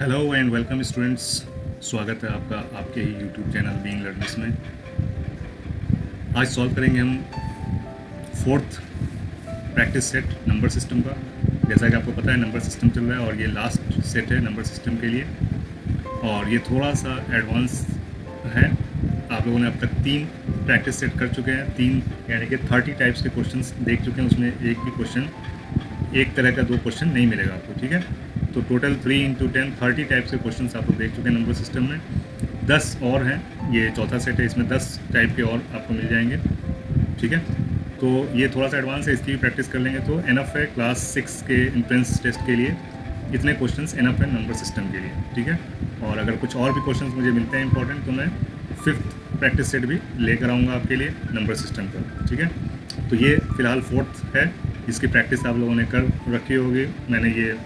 Hello and welcome students. स्वागत है आपका आपके ही यूट्यूब चैनल बीइंग लर्नर्स में। आज सॉल्व करेंगे हम fourth practice set number system का। जैसा कि आपको पता है नंबर सिस्टम चल रहा है और ये लास्ट सेट है नंबर सिस्टम के लिए, और ये थोड़ा सा एडवांस है। आप लोगों ने अब तक 3 प्रैक्टिस सेट कर चुके हैं, 3 यानी कि 30 टाइप्स के क्वेश्चंस देख चुके हैं। उसमें एक भी क्वेश्चन, एक तरह का 2 क्वेश्चन नहीं मिलेगा आपको, ठीक है। तो टोटल 3 इंटू 10 30 टाइप्स के क्वेश्चंस आप लोग देख चुके हैं नंबर सिस्टम में। 10 और हैं, ये चौथा सेट है, इसमें 10 टाइप के और आपको मिल जाएंगे, ठीक है। तो ये थोड़ा सा एडवांस है, इसकी भी प्रैक्टिस कर लेंगे तो एनफ है। क्लास 6 के एंट्रेंस टेस्ट के लिए इतने क्वेश्चंस एनफ है नंबर सिस्टम के लिए, ठीक है। और अगर कुछ और भी क्वेश्चंस मुझे मिलते हैं इंपॉर्टेंट तो मैं 5th प्रैक्टिस सेट भी लेकर आऊँगा आपके लिए नंबर सिस्टम का, ठीक है। तो ये फ़िलहाल 4th है, इसकी प्रैक्टिस आप लोगों ने कर रखी होगी। मैंने ये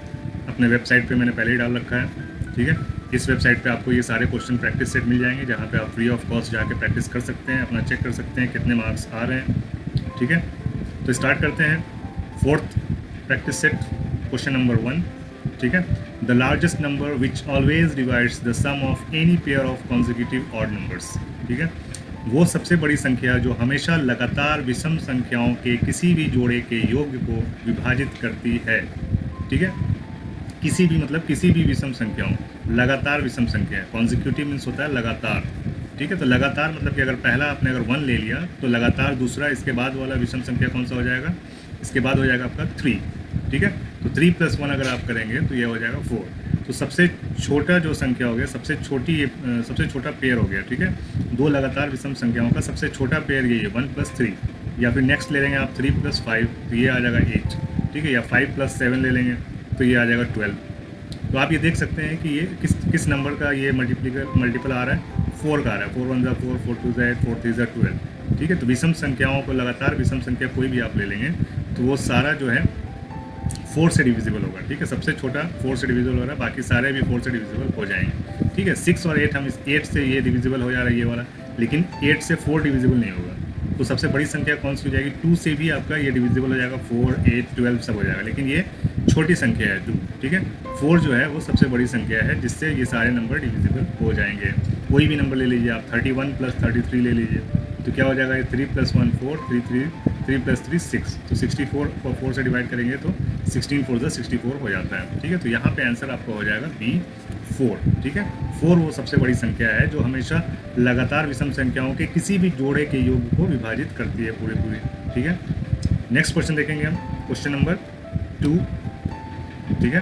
अपने वेबसाइट पे मैंने पहले ही डाल रखा है, ठीक है। इस वेबसाइट पे आपको ये सारे क्वेश्चन प्रैक्टिस सेट मिल जाएंगे, जहाँ पे आप फ्री ऑफ कॉस्ट जाके प्रैक्टिस कर सकते हैं, अपना चेक कर सकते हैं कितने मार्क्स आ रहे हैं, ठीक है। तो स्टार्ट करते हैं 4th practice set, question number 1, ठीक है। The largest number which always divides the sum of any pair of consecutive odd numbers, ठीक है। वो सबसे बड़ी संख्या जो हमेशा लगातार विषम संख्याओं के किसी भी जोड़े के योग को विभाजित करती है, ठीक है। किसी भी मतलब किसी भी विषम संख्याओं, लगातार विषम संख्या है। कॉन्जिक्यूटिव मीन्स होता है लगातार, ठीक है। तो लगातार मतलब कि अगर पहला आपने अगर 1 ले लिया तो लगातार दूसरा इसके बाद वाला विषम संख्या कौन सा हो जाएगा, इसके बाद हो जाएगा आपका 3, ठीक है। तो 3 + 1 अगर आप करेंगे तो ये हो जाएगा 4। तो सबसे छोटा जो संख्या हो गया, सबसे छोटा पेयर हो गया, ठीक है। 2 लगातार विषम संख्याओं का सबसे छोटा पेयर ये 1 + 3, या फिर नेक्स्ट ले लेंगे आप 3 + 5 तो ये आ जाएगा 8, ठीक है। या 5 + 7 ले लेंगे तो ये आ जाएगा 12। तो आप ये देख सकते हैं कि ये किस नंबर का ये मल्टीपल आ रहा है, 4 का आ रहा है। 4 × 1 = 4, 4 × 2 = 8, 4 × 3 = 12, ठीक है। तो विषम संख्याओं को लगातार विषम संख्या कोई भी आप ले लेंगे तो वो सारा जो है 4 से डिविजिबल होगा, ठीक है। सबसे छोटा 4 से डिविजिबल हो रहा है, बाकी सारे भी 4 से डिविजिबल हो जाएंगे, ठीक है। 6 और 8 हम इस 8 से ये डिविजिबल हो जा रहा है ये वाला, लेकिन 8 से 4 डिविजिबल नहीं होगा। तो सबसे बड़ी संख्या कौन सी हो जाएगी, 2 से भी आपका ये डिविजिबल हो जाएगा, 4, 8, 12 सब हो जाएगा, लेकिन ये छोटी संख्या है 2, ठीक है। 4 जो है वो सबसे बड़ी संख्या है जिससे ये सारे नंबर डिविजिबल हो जाएंगे। कोई भी नंबर ले लीजिए आप, 31 + 33 ले लीजिए तो क्या हो जाएगा, ये 3 + 1 4, 3 + 3 6, तो 64 को 4 से डिवाइड करेंगे तो 16 × 4 = 64 हो जाता है, ठीक है। तो यहाँ पे आंसर आपका हो जाएगा B 4, ठीक है। 4 वो सबसे बड़ी संख्या है जो हमेशा लगातार विषम संख्याओं के किसी भी जोड़े के योग को विभाजित करती है पूरी, ठीक है। नेक्स्ट क्वेश्चन देखेंगे हम, क्वेश्चन नंबर 2, ठीक है।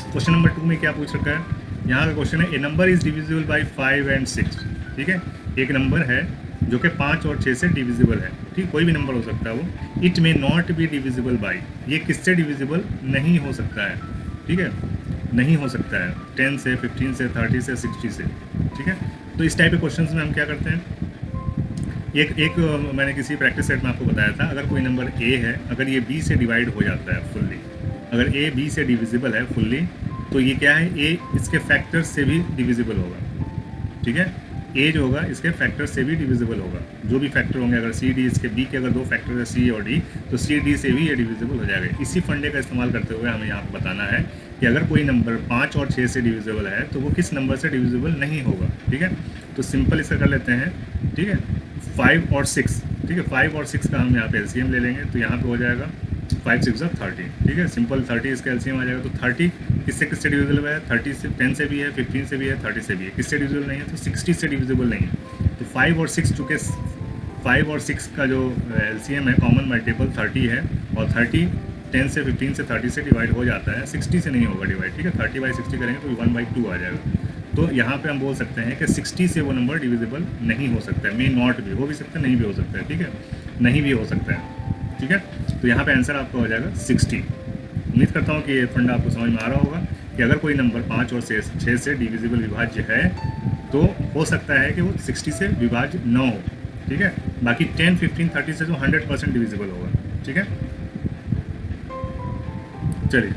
क्वेश्चन नंबर 2 में क्या पूछ रखा है, यहाँ का क्वेश्चन है, A number is divisible by 5 and 6, ठीक है। एक नंबर है जो कि 5 और 6 से डिविजिबल है, ठीक, कोई भी नंबर हो सकता है वो। It may not be divisible by, ये किससे डिविजिबल नहीं हो सकता है, ठीक है, नहीं हो सकता है 10 से, 15 से, 30 से, 60 से, ठीक है। तो इस टाइप के क्वेश्चंस में हम क्या करते हैं, एक मैंने किसी प्रैक्टिस सेट में आपको बताया था, अगर कोई नंबर ए है, अगर ये बी से डिवाइड हो जाता है फुल्ली, अगर ए बी से डिविजिबल है फुल्ली, तो ये क्या है, ए इसके फैक्टर से भी डिविजिबल होगा, ठीक है। ए जो होगा इसके फैक्टर से भी डिविजिबल होगा, जो भी फैक्टर होंगे, अगर सी डी, इसके बी के अगर 2 फैक्टर है सी और डी, तो सी डी से भी ये डिविजिबल हो जाएगा। इसी फंडे का इस्तेमाल करते हुए हमें यहाँ पर बताना है कि अगर कोई नंबर 5 और 6 से डिविजिबल है तो वो किस नंबर से डिविजिबल नहीं होगा, ठीक है। तो सिंपल इसका कर लेते हैं, ठीक है। 5 और 6, ठीक है, 5 और 6 का हम यहाँ पे एलसीएम ले लेंगे तो यहाँ पे हो जाएगा 5 × 6 = 30, ठीक है। सिंपल 30 इसका एलसीएम आ जाएगा। तो 30 किससे डिविजिबल है, 30 से 10 से भी है, 15 से भी है, 30 से भी है, किससे डिविजिबल नहीं है, तो 60 से डिविजिबल नहीं है। तो 5 और 6 चूँकि 5 और 6 का जो एलसीएम है कॉमन मल्टीपल 30 है, और 30 10 से 15 से 30 से डिवाइड हो जाता है, 60 से नहीं होगा डिवाइड, ठीक है। 30/60 करेंगे तो 1/2 आ जाएगा। तो यहाँ पे हम बोल सकते हैं कि 60 से वो नंबर डिविजिबल नहीं हो सकता है, मे नॉट भी, हो भी सकता है, नहीं भी हो सकता है, ठीक है, नहीं भी हो सकता है, ठीक है। तो यहाँ पे आंसर आपका हो जाएगा 60। उम्मीद करता हूँ कि ये फंडा आपको समझ में आ रहा होगा कि अगर कोई नंबर 5 और 6 से डिविजिबल विभाज्य है तो हो सकता है कि वो 60 से विभाज्य न हो, ठीक है। बाकी 10, 15, 30 से जो 100% डिविजिबल होगा, ठीक है। चलिए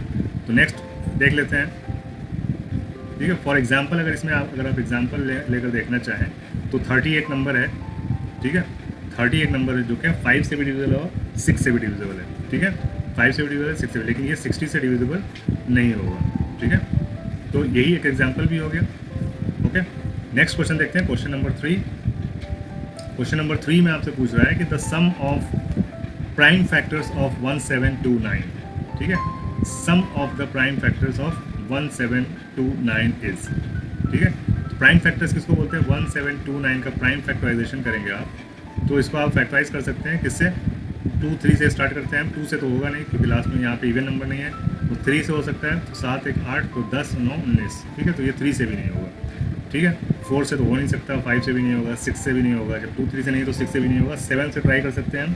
तो नेक्स्ट देख लेते हैं, ठीक है। फॉर एग्जांपल अगर इसमें अगर आप एग्जांपल लेकर देखना चाहें तो 38 नंबर है, ठीक है। 38 नंबर है जो कि 5 से भी डिविजिबल और 6 से भी डिविजिबल है, ठीक है। 5 से भी डिविजिबल है, 6 से भी, लेकिन ये 60 से डिविजिबल नहीं होगा, ठीक है। तो यही एक एग्जाम्पल भी हो गया। ओके, नेक्स्ट क्वेश्चन देखते हैं, क्वेश्चन नंबर 3। क्वेश्चन नंबर 3 में आपसे पूछ रहा है कि the sum of prime factors of 1729, ठीक है, sum of the prime factors of 1729 is, ठीक है। तो प्राइम फैक्टर्स किसको बोलते हैं? 1729 का प्राइम फैक्टराइजेशन करेंगे आप, तो इसको आप फैक्टराइज कर सकते हैं किससे? 2 3 से स्टार्ट करते हैं हम। 2 से तो होगा नहीं क्योंकि लास्ट में यहाँ पे इवन नंबर नहीं है, तो 3 से हो सकता है, तो 7 1 8, तो 10 9 19, ठीक है, तो ये 3 से भी नहीं होगा, ठीक है। 4 से तो हो नहीं सकता, 5 से भी नहीं होगा, 6 से भी नहीं होगा, जब 2 3 से नहीं तो 6 से भी नहीं होगा। 7 से ट्राई कर सकते हैं हम,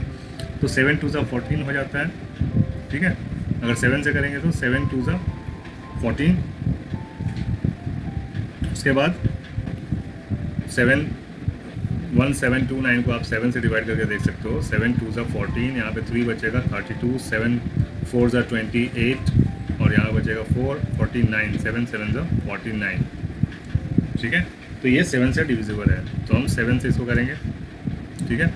तो 7 2 14 हो जाता है, ठीक है। अगर 7 से करेंगे तो 7 2 14, उसके बाद 1729 को आप 7 से डिवाइड करके देख सकते हो। 7 2 14, यहाँ पे 3 बचेगा 32, 7 4 28, और यहाँ बचेगा 4 49, 7 7 49, ठीक है। तो ये 7 से डिविजिबल है, तो हम 7 से इसको करेंगे, ठीक है।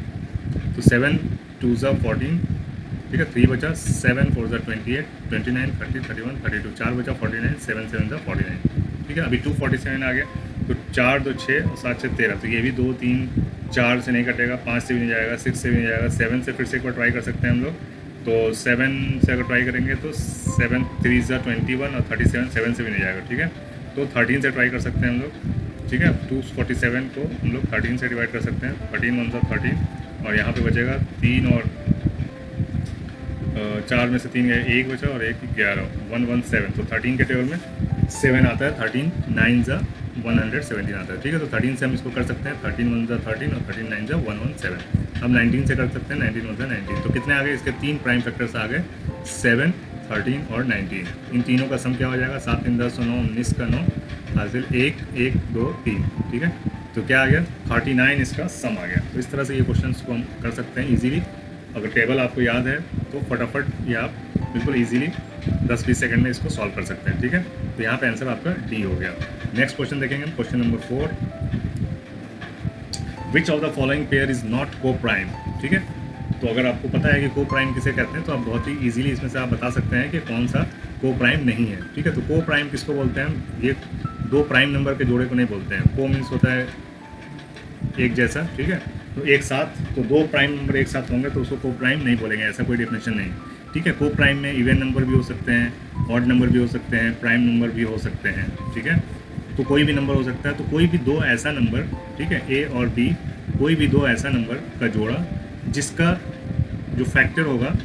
तो 7 2 14, ठीक है, 3 बचा, 7 4 28, 29 30 31 32, 4 बचा 49, 7 7 49, ठीक है। अभी 247 आ गया, तो 4 2 6 और 7 6 13, तो ये भी 2 3 4 से नहीं कटेगा, 5 से भी नहीं जाएगा, 6 से भी नहीं जाएगा। 7 से फिर से एक बार ट्राई कर सकते हैं हम लोग, तो 7 से अगर ट्राई करेंगे तो 7 3 21 और 37, 7 से भी नहीं जाएगा, ठीक है। तो 13 से ट्राई कर सकते हैं हम लोग, ठीक है। 247 को हम लोग 13 से डिवाइड कर सकते हैं, 13 1 13, और यहाँ पे बचेगा 3 और 4 में से 3 गए, 1 बचा और 1 11, 117, तो 13 के टेबल में 7 आता है, 13 9 117 आता है, ठीक है। तो 13 से हम इसको कर सकते हैं, 13 1 13 और 13 9 117। हम 19 से कर सकते हैं, 19 1 19, तो कितने आ गए? इसके 3 प्राइम फैक्टर्स आ गए, 7 13 और 19। इन तीनों का सम क्या हो जाएगा? 7 3 10 9 19 का 9 हासिल 1 1 2 3, ठीक है। तो क्या आ गया? 39 इसका सम आ गया। तो इस तरह से ये क्वेश्चन को हम कर सकते हैं इजीली। अगर टेबल आपको याद है तो फटाफट ये आप बिल्कुल इजीली 10-20 सेकंड में इसको सॉल्व कर सकते हैं, ठीक है। तो यहाँ पे आंसर आपका डी हो गया। नेक्स्ट क्वेश्चन देखेंगे हम, question number 4। Which of the following pair is not को प्राइम, ठीक है। तो अगर आपको पता है कि को प्राइम किसे कहते हैं, तो आप बहुत ही इजीली इसमें से आप बता सकते हैं कि कौन सा को प्राइम नहीं है, ठीक है। तो को प्राइम किसको बोलते हैं? ये 2 प्राइम नंबर के जोड़े को नहीं बोलते हैं। को मीन्स होता है एक जैसा, ठीक है। तो एक साथ, तो 2 प्राइम नंबर एक साथ होंगे तो उसको को प्राइम नहीं बोलेंगे, ऐसा कोई डेफिनेशन नहीं, ठीक है। को प्राइम में इवन नंबर भी हो सकते हैं, ऑड नंबर भी हो सकते हैं, प्राइम नंबर भी हो सकते हैं, ठीक है। तो कोई भी नंबर हो सकता है। तो कोई भी 2 ऐसा नंबर, ठीक है, ए और बी, कोई भी 2 ऐसा नंबर का जोड़ा जिसका जो फैक्टर होगा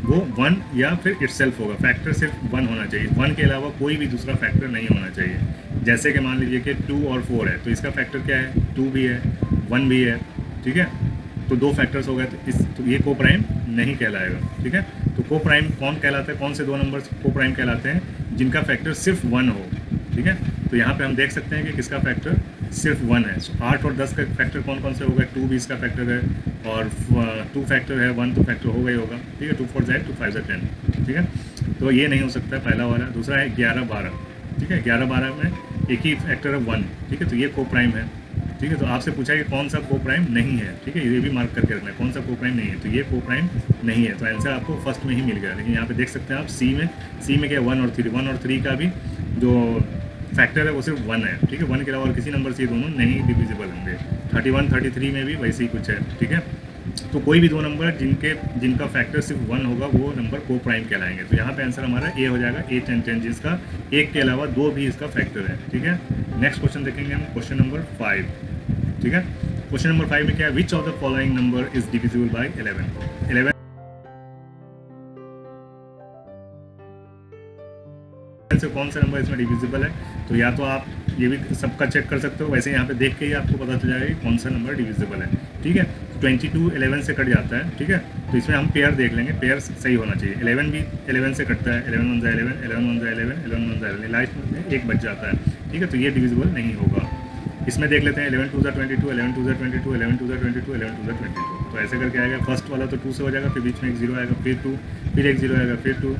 वो 1 या फिर इटसेल्फ होगा। फैक्टर सिर्फ 1 होना चाहिए, 1 के अलावा कोई भी दूसरा फैक्टर नहीं होना चाहिए। जैसे कि मान लीजिए कि 2 और 4 है, तो इसका फैक्टर क्या है? 2 भी है, 1 भी है, ठीक है। तो 2 फैक्टर्स हो गए, तो ये को प्राइम नहीं कहलाएगा, ठीक है। तो को प्राइम कौन कहलाता है? कौन से 2 नंबर्स को प्राइम कहलाते हैं? जिनका फैक्टर सिर्फ 1 हो, ठीक है। तो यहाँ पे हम देख सकते हैं कि किसका फैक्टर सिर्फ 1 है। 8 और 10 का फैक्टर कौन कौन से हो गए? 2 भी इसका फैक्टर है, और 2 फैक्टर है, 1 तो फैक्टर हो गई होगा, ठीक है। 2 4 2 5 10, ठीक है। तो ये नहीं हो सकता है पहला वाला। दूसरा है 11 12, ठीक है। 11 12 में एक ही फैक्टर है 1, ठीक है। तो ये को प्राइम है, ठीक है। तो आपसे पूछा कि कौन सा को प्राइम नहीं है, ठीक है। ये भी मार्क करके रखना है, कौन सा को प्राइम नहीं है। तो ये को प्राइम नहीं है, तो आंसर आपको फर्स्ट में ही मिल गया। लेकिन यहाँ पे देख सकते हैं आप सी में क्या 1 और 3, 1 और 3 का भी जो फैक्टर है वो सिर्फ 1 है, ठीक है। 1 के अलावा और किसी नंबर से ये दोनों नहीं डिविजिबल होंगे। 31 33 में भी वैसे ही कुछ है, ठीक है। तो कोई भी 2 नंबर जिनका फैक्टर सिर्फ 1 होगा वो नंबर को प्राइम कहलाएंगे। तो यहाँ पे आंसर हमारा ए हो जाएगा, 8 10 10, जिसका 1 के अलावा 2 भी इसका फैक्टर है, ठीक है। नेक्स्ट क्वेश्चन देखेंगे हम, क्वेश्चन नंबर 5, ठीक है। क्वेश्चन नंबर 5 में क्या है? Which of the following number is divisible bye 11? 11 से कौन सा नंबर इसमें डिविजिबल है? तो या तो आप ये भी सबका चेक कर सकते हो, वैसे यहाँ पे देख के ही आपको पता चल जाएगा कि कौन सा नंबर डिविजिबल है, ठीक है। 22 11 से कट जाता है, ठीक है। तो इसमें हम पेयर देख लेंगे, पेयर सही होना चाहिए। 11 भी 11 से कटता है, 11 1 11, 11 1 11, 11 1 11, लास्ट में 1 बच जाता है, ठीक है। तो ये डिविजिबल नहीं होगा। इसमें देख लेते हैं 11 2 22, 11 2 22, 11 2 22, 11 2 22। तो ऐसे करके आएगा, फर्स्ट वाला तो 2 से हो जाएगा, फिर बीच में एक 0 आएगा, फिर 2, फिर एक 0 आएगा, फिर 2,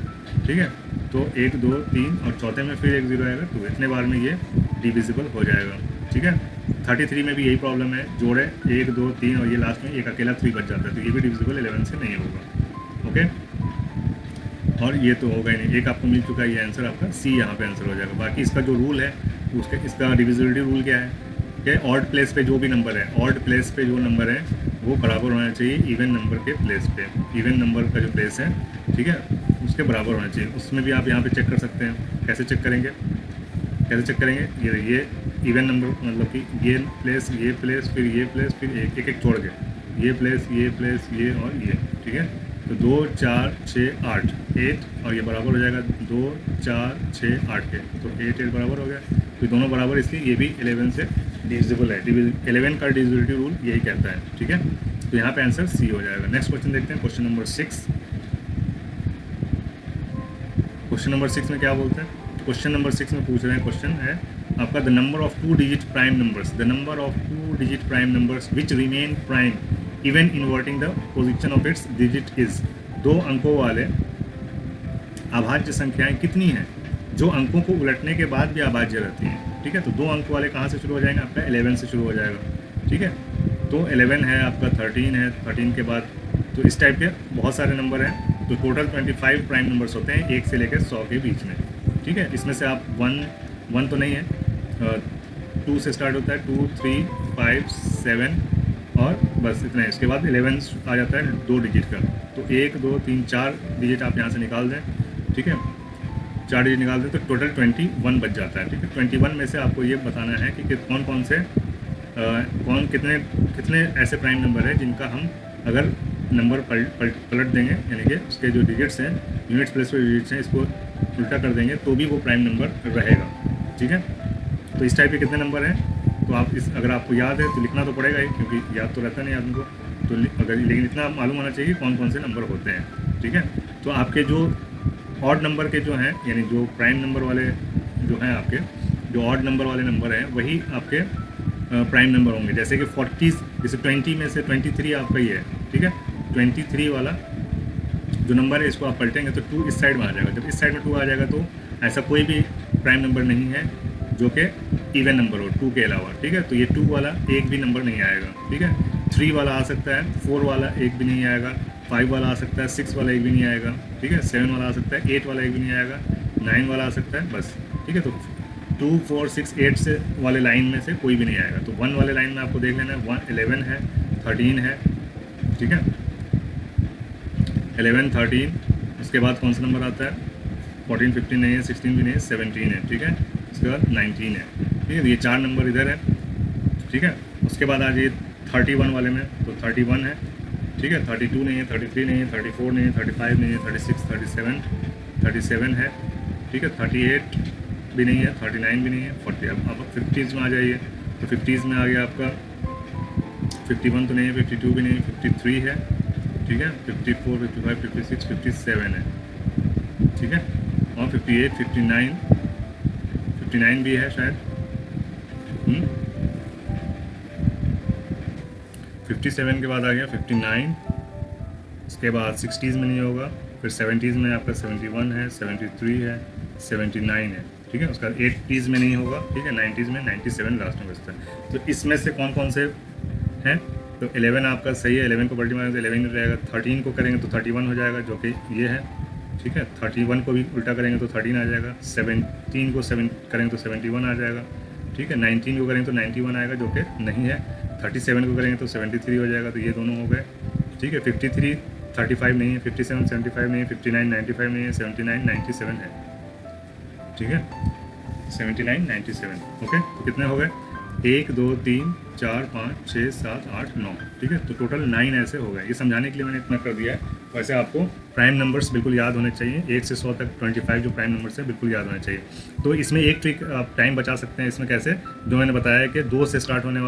ठीक है। तो 1 2 3 और चौथे में फिर एक 0 आएगा, 2। इतने बार में ये डिविजिबल हो जाएगा, ठीक है। 33 में भी यही प्रॉब्लम है, जोड़े 1 2 3 और ये लास्ट में एक अकेला 3 बच जाता है, तो ये भी डिविजिबल 11 से नहीं होगा, ओके। और ये तो होगा ही नहीं, एक आपको मिल चुका है, ये आंसर आपका सी यहाँ पे आंसर हो जाएगा। बाकी इसका जो रूल है उसका, इसका डिविजिबिलिटी रूल क्या है कि ऑड प्लेस पे जो भी नंबर है, ऑड प्लेस पे जो नंबर है वो बराबर होना चाहिए इवन नंबर के प्लेस पे। इवन नंबर का जो प्लेस है, ठीक है, उसके बराबर होना चाहिए। उसमें भी आप यहाँ पे चेक कर सकते हैं। कैसे चेक करेंगे, कैसे चेक करेंगे, ये इवन नंबर मतलब कि ये प्लेस, फिर ये प्लेस, फिर एक एक छोड़ के ये प्लेस, ये और ये, ठीक है। तो 2 4 6 8 8 और ये बराबर हो जाएगा 2 4 6 8 के, तो 8 8 बराबर हो गया। तो दोनों बराबर, इसलिए ये भी 11 से डिविजिबल है। 11 का डिविजिबिलिटी रूल यही कहता है, ठीक है। तो यहाँ पे आंसर सी हो जाएगा। नेक्स्ट क्वेश्चन देखते हैं, क्वेश्चन नंबर 6। क्वेश्चन नंबर 6 में क्या बोलते हैं, क्वेश्चन नंबर 6 में पूछ रहे हैं, क्वेश्चन है आपका the number of 2 digit prime numbers, the number of 2 digit prime numbers which remain prime even inverting the position of its digit is. 2 अंकों वाले अभाज्य संख्याएं कितनी हैं जो अंकों को उलटने के बाद भी अभाज्य रहती हैं, ठीक है। तो 2 अंक वाले कहाँ से शुरू हो जाएंगे, आपका 11 से शुरू हो जाएगा, ठीक है। तो 11 है आपका, 13 है, 13 के बाद तो इस टाइप के बहुत सारे नंबर हैं। तो टोटल 25 प्राइम नंबर्स होते हैं 1 से लेकर 100 के बीच में, ठीक है। इसमें से आप 1 तो नहीं है, 2 से स्टार्ट होता है, 2 3 5 7 और बस इतना है। इसके बाद 11 आ जाता है 2 डिजिट का। तो 1 2 3 4 डिजिट आप यहाँ से निकाल दें, ठीक है, 4 डिजिट निकाल दें तो टोटल 21 बच जाता है, ठीक है। 21 में से आपको ये बताना है कि कौन कौन से कितने ऐसे प्राइम नंबर है जिनका हम अगर नंबर पलट देंगे, यानी कि उसके जो डिजिट्स हैं, यूनिट्स प्लेस पे डिजिट्स हैं, इसको उल्टा कर देंगे तो भी वो प्राइम नंबर रहेगा, ठीक है। तो इस टाइप के कितने नंबर हैं, तो आप अगर आपको याद है तो लिखना तो पड़ेगा ही, क्योंकि याद तो रहता नहीं आदमी को, तो अगर लेकिन इतना मालूम होना चाहिए कौन कौन से नंबर होते हैं, ठीक है। तो आपके जो ऑड नंबर के जो हैं, यानी जो प्राइम नंबर वाले जो हैं, आपके जो ऑड नंबर वाले नंबर हैं वही आपके प्राइम नंबर होंगे। जैसे कि 40, जैसे 20 में से 23 आपका ही है, ठीक है। 23 वाला जो नंबर है इसको आप पलटेंगे तो 2 इस साइड में आ जाएगा। जब इस साइड में 2 आ जाएगा तो ऐसा कोई भी प्राइम नंबर नहीं है जो कि इवन नंबर हो 2 के अलावा, ठीक है। तो ये 2 वाला एक भी नंबर नहीं आएगा, ठीक है। 3 वाला आ सकता है, 4 वाला एक भी नहीं आएगा, 5 वाला आ सकता है, 6 वाला एक भी नहीं आएगा, ठीक है। 7 वाला आ सकता है, 8 वाला एक भी नहीं आएगा, 9 वाला आ सकता है, बस, ठीक है। तो 2 4 6 8 से वाले लाइन में से कोई भी नहीं आएगा। तो 1 वाले लाइन में आपको देख लेना है, 11 है, 13 है, ठीक है, 11 13। उसके बाद कौन सा नंबर आता है, 14 15 नहीं है, 16 भी नहीं है, 17 है, ठीक है। उसके बाद 19 है, ठीक है। ये 4 नंबर इधर है, ठीक है। उसके बाद आ जाइए 31 वाले में, तो 31 है, ठीक है। 32 नहीं है, 33 नहीं है, 34 नहीं है, 35 नहीं है, 36 37 है, ठीक है। 38 भी नहीं है, 39 भी नहीं है, 40। अब 50s में आ जाइए, तो 50s में आ गया आपका 51 तो नहीं है, 52 भी नहीं है, 53 है, ठीक है। 54 55 56 57 है, ठीक है। और 58 59 भी है शायद, 57 के बाद आ गया 59। उसके बाद 60s में नहीं होगा, फिर 70s में आपका 71 है, 73 है, 79 है, ठीक है। उसका 80s में नहीं होगा, ठीक है। 90s में 97 लास्ट में बचता है। तो इसमें से कौन कौन से हैं, तो 11 आपका सही है, 11 को पलटी मारेंगे तो 11 रहेगा। 13 को करेंगे तो 31 हो जाएगा, जो कि ये है, ठीक है। 31 को भी उल्टा करेंगे तो 13 आ जाएगा। 17 को 7 करेंगे तो 71 आ जाएगा, ठीक है। 19 को करेंगे तो 91 आएगा, जो कि नहीं है। 37 को करेंगे तो 73 हो जाएगा, तो ये दोनों हो गए, ठीक है। 53 35 नहीं है, 57 75 नहीं है, 59 95 नहीं है, 79 97 है, ठीक है। 79 97, ओके। तो कितने हो गए, 1 2 3 4 5 6 7 8 9, ठीक है। तो टोटल 9 ऐसे हो गए। ये समझाने के लिए मैंने इतना कर दिया है। वैसे आपको प्राइम नंबर्स बिल्कुल याद होने चाहिए, 1 से 100 तक 25 जो प्राइम नंबर्स हैं बिल्कुल याद होने चाहिए। तो इसमें एक ट्रिक आप टाइम बचा सकते हैं। इसमें कैसे, जो मैंने बताया कि 2 से स्टार्ट होने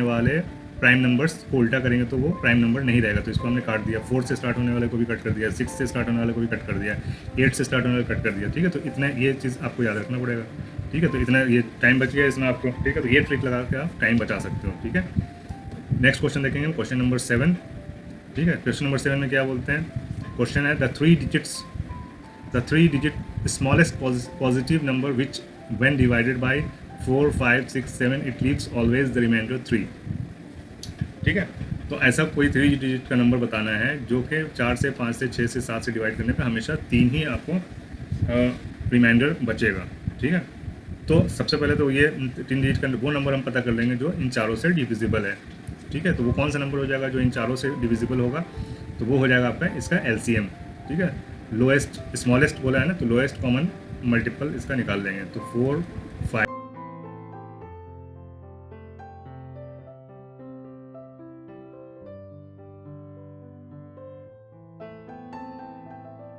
वाले प्राइम नंबर्स को उल्टा करेंगे तो वो प्राइम नंबर नहीं रहेगा, तो इसको हमने काट दिया। 4 से स्टार्ट होने वाले को भी कट कर दिया, 6 से स्टार्ट होने वाले को भी कट कर दिया, 8 से स्टार्ट होने वाले को कट कर दिया, ठीक है। तो इतना ये चीज़ आपको याद रखना पड़ेगा, ठीक है। तो इतना ये टाइम बच गया इसमें आपको, ठीक है। तो ये ट्रिक लगा के आप टाइम बचा सकते हो, ठीक है। नेक्स्ट क्वेश्चन देखेंगे, क्वेश्चन नंबर 7, ठीक है। क्वेश्चन नंबर 7 में क्या बोलते हैं, क्वेश्चन है the three digit smallest positive number which when divided by 4 5 6 7 it leaves always the remainder 3, ठीक है। तो ऐसा कोई 3 डिजिट का नंबर बताना है जो कि 4 से 5 से 6 से 7 से डिवाइड करने पे हमेशा 3 ही आपको रिमाइंडर बचेगा। ठीक है, तो सबसे पहले तो ये 3 डिजिट का वो नंबर हम पता कर लेंगे जो इन चारों से डिविजिबल है। ठीक है, तो वो कौन सा नंबर हो जाएगा जो इन चारों से डिविजिबल होगा, तो वो हो जाएगा आपका इसका एलसीएम। ठीक है, लोएस्ट स्मॉलेस्ट बोला है ना, तो लोएस्ट कॉमन मल्टीपल इसका निकाल लेंगे, तो 4 5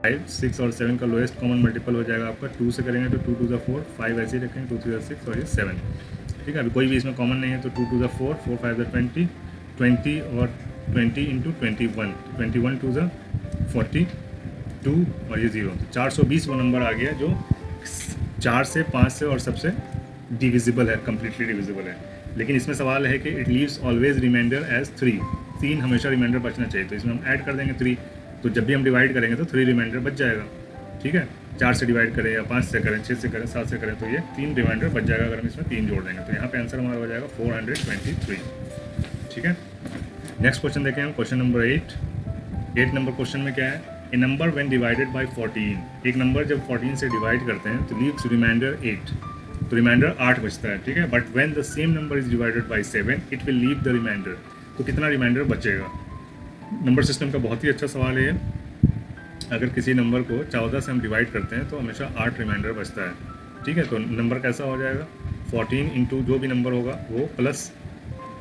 5 6 और 7 का लोएस्ट कॉमन मल्टीपल हो जाएगा आपका 2 से करेंगे तो 2 टू द 4, 5 ऐसे ही रखेंगे, 2 3 6 और ये 7। ठीक है, अभी कोई भी इसमें कॉमन नहीं है तो 2 टू द 4, 4 5 द 20, 20 और 20 इंटू 21, 21 टू द 42 और ये 0, तो 420 वो नंबर आ गया जो 4 से 5 से और सबसे डिविजिबल है, कम्प्लीटली डिविजिबल है। लेकिन इसमें सवाल है कि it leaves always remainder as 3 हमेशा रिमाइंडर बचना चाहिए, तो इसमें हम ऐड कर देंगे 3, तो जब भी हम डिवाइड करेंगे तो 3 रिमाइंडर बच जाएगा। ठीक है, 4 से डिवाइड करें या 5 से करें, 6 से करें, 7 से करें, तो ये 3 रिमाइंडर बच जाएगा अगर हम इसमें 3 जोड़ देंगे, तो यहाँ पे आंसर हमारा हो जाएगा 423। ठीक है, नेक्स्ट क्वेश्चन देखें हम, क्वेश्चन नंबर 8 नंबर क्वेश्चन में क्या है, A number when divided bye 14, एक नंबर जब 14 से डिवाइड करते हैं तो लीव्स रिमाइंडर 8, तो रिमाइंडर 8 बचता है। ठीक है, but when the same number is divided by 7 it will leave the remainder, तो कितना रिमाइंडर बचेगा। नंबर सिस्टम का बहुत ही अच्छा सवाल है। अगर किसी नंबर को 14 से हम डिवाइड करते हैं तो हमेशा 8 रिमाइंडर बचता है। ठीक है, तो नंबर कैसा हो जाएगा, 14 इंटू जो भी नंबर होगा वो प्लस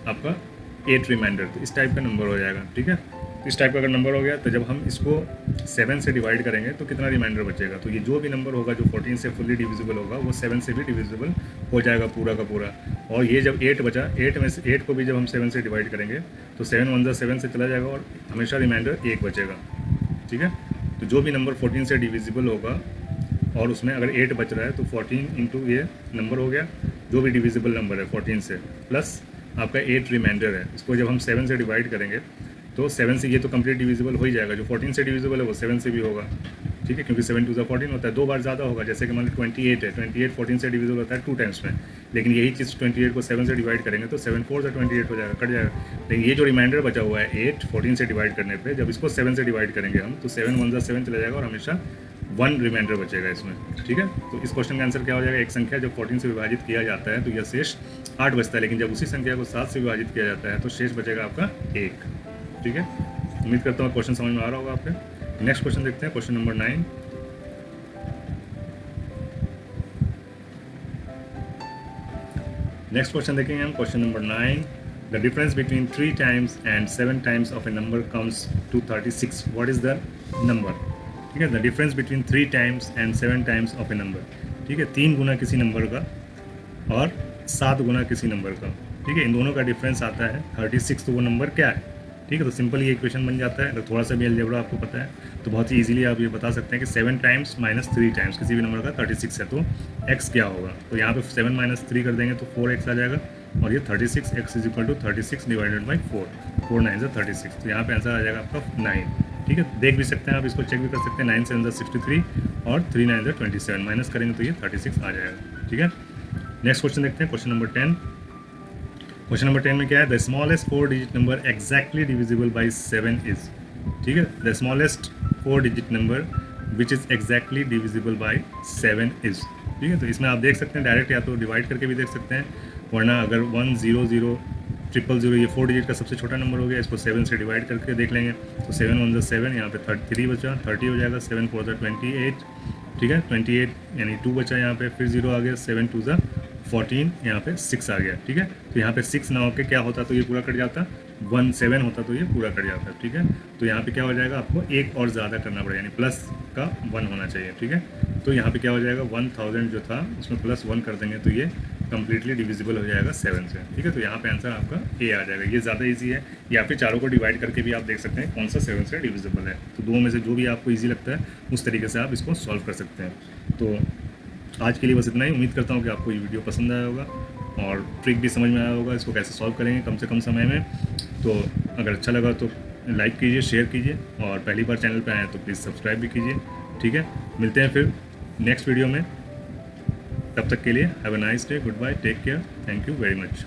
आपका 8 रिमाइंडर, तो इस टाइप का नंबर हो जाएगा। ठीक है, तो इस टाइप का अगर नंबर हो गया तो जब हम इसको 7 से डिवाइड करेंगे तो कितना रिमाइंडर बचेगा, तो ये जो भी नंबर होगा जो 14 से फुल्ली डिविजिबल होगा वो 7 से भी डिविजिबल हो जाएगा पूरा का पूरा। और ये जब 8 बचा, 8 में से 8 को भी जब हम 7 से डिवाइड करेंगे तो 7 1 7 से चला जाएगा और हमेशा रिमाइंडर 1 बचेगा। ठीक है, तो जो भी नंबर 14 से डिविजिबल होगा और उसमें अगर 8 बच रहा है तो 14 इंटू ये नंबर हो गया जो भी डिविजिबल नंबर है 14 से, प्लस आपका 8 रिमाइंडर है, इसको जब हम 7 से डिवाइड करेंगे तो 7 से ये तो कंप्लीट डिविजिबल हो ही जाएगा, जो 14 से डिविजिबल है वो 7 से भी होगा। ठीक है, क्योंकि 7 टू द 14 होता है, 2 बार ज़्यादा होगा। जैसे कि मान लो 28 है, 28 14 से डिविजिबल होता है 2 टाइम्स में, लेकिन यही चीज़ 28 को 7 से डिवाइड करेंगे तो 7 4 से 28 हो जाएगा, कट जाएगा। लेकिन ये जो रिमाइंडर बचा हुआ है 8 14 से डिवाइड करने पे, जब इसको 7 से डिवाइड करेंगे हम तो 7 1 7 चला जाएगा और हमेशा 1 रिमाइंडर बचेगा इसमें। ठीक है, तो इस क्वेश्चन का आंसर क्या हो जाएगा, एक संख्या जब 14 से विभाजित किया जाता है तो यह शेष 8 बचता है, लेकिन जब उसी संख्या को 7 से विभाजित किया जाता है तो शेष बचेगा आपका 1। ठीक है, उम्मीद करता हूँ क्वेश्चन समझ में आ रहा होगा आपके। नेक्स्ट क्वेश्चन देखते हैं, क्वेश्चन नंबर 9। नेक्स्ट क्वेश्चन देखेंगे हम, question number 9, the difference between 3 times and 7 times of a number comes to 36, what is the number. ठीक है, the difference between 3 times and 7 times of a number. ठीक है, 3 गुना किसी number का और 7 गुना किसी नंबर का। ठीक है, इन दोनों का डिफरेंस आता है 36, तो वो नंबर क्या है। ठीक है, तो सिंपल ये इक्वेशन बन जाता है। अगर थोड़ा सा भी अलजेब्रा आपको पता है तो बहुत ही इजीली आप ये बता सकते हैं कि 7 टाइम्स माइनस 3 टाइम्स किसी भी नंबर का 36 है तो x क्या होगा। तो यहाँ पे 7 माइनस 3 कर देंगे तो 4x आ जाएगा और ये 36, x is equal to 36 divided by 4, 4 9 से 36, तो यहाँ पे आंसर आ जाएगा आपका 9। ठीक है, देख भी सकते हैं आप, इसको चेक भी कर सकते हैं, 9 7 63 और 3 9 27, माइनस करेंगे तो ये 36 आ जाएगा। ठीक है, नेक्स्ट क्वेश्चन देखते हैं, क्वेश्चन नंबर 10। क्वेश्चन नंबर 10 में क्या है, the smallest 4 digit number exactly divisible by 7 is. ठीक है, the smallest 4 digit number which is exactly divisible by 7 is. ठीक है, तो इसमें आप देख सकते हैं डायरेक्ट या तो डिवाइड करके भी देख सकते हैं, वरना अगर 1 0 0 0 ये 4 डिजिट का सबसे छोटा नंबर हो गया, इसको 7 से डिवाइड करके देख लेंगे तो 7 1 7, यहाँ पे 3 बचा, 30 हो जाएगा, 7 4 28। ठीक है, 28 यानी 2 बचा यहाँ पे, फिर 0 आ गया, 7 2 14, यहाँ पे 6 आ गया। ठीक है, तो यहाँ पे 6 ना होकर क्या होता तो ये पूरा कट जाता, 1 7 होता तो ये पूरा कट जाता। ठीक है, तो यहाँ पे क्या हो जाएगा, आपको एक और ज़्यादा करना पड़ेगा, यानी प्लस का 1 होना चाहिए। ठीक है, तो यहाँ पे क्या हो जाएगा, 1000 जो था उसमें प्लस 1 कर देंगे तो ये कंप्लीटली डिविजिबल हो जाएगा 7 से। ठीक है, तो यहाँ पे आंसर आपका ए आ जाएगा, ये ज़्यादा इजी है। या फिर चारों को डिवाइड करके भी आप देख सकते हैं कौन सा 7 से डिविजिबल है, तो दो में से जो भी आपको ईजी लगता है उस तरीके से आप इसको सॉल्व कर सकते हैं। तो आज के लिए बस इतना ही। उम्मीद करता हूँ कि आपको ये वीडियो पसंद आया होगा और ट्रिक भी समझ में आया होगा, इसको कैसे सॉल्व करेंगे कम से कम समय में। तो अगर अच्छा लगा तो लाइक कीजिए, शेयर कीजिए और पहली बार चैनल पे आए तो प्लीज़ सब्सक्राइब भी कीजिए। ठीक है, मिलते हैं फिर नेक्स्ट वीडियो में, तब तक के लिए have a nice day, good bye, take care, thank you very much.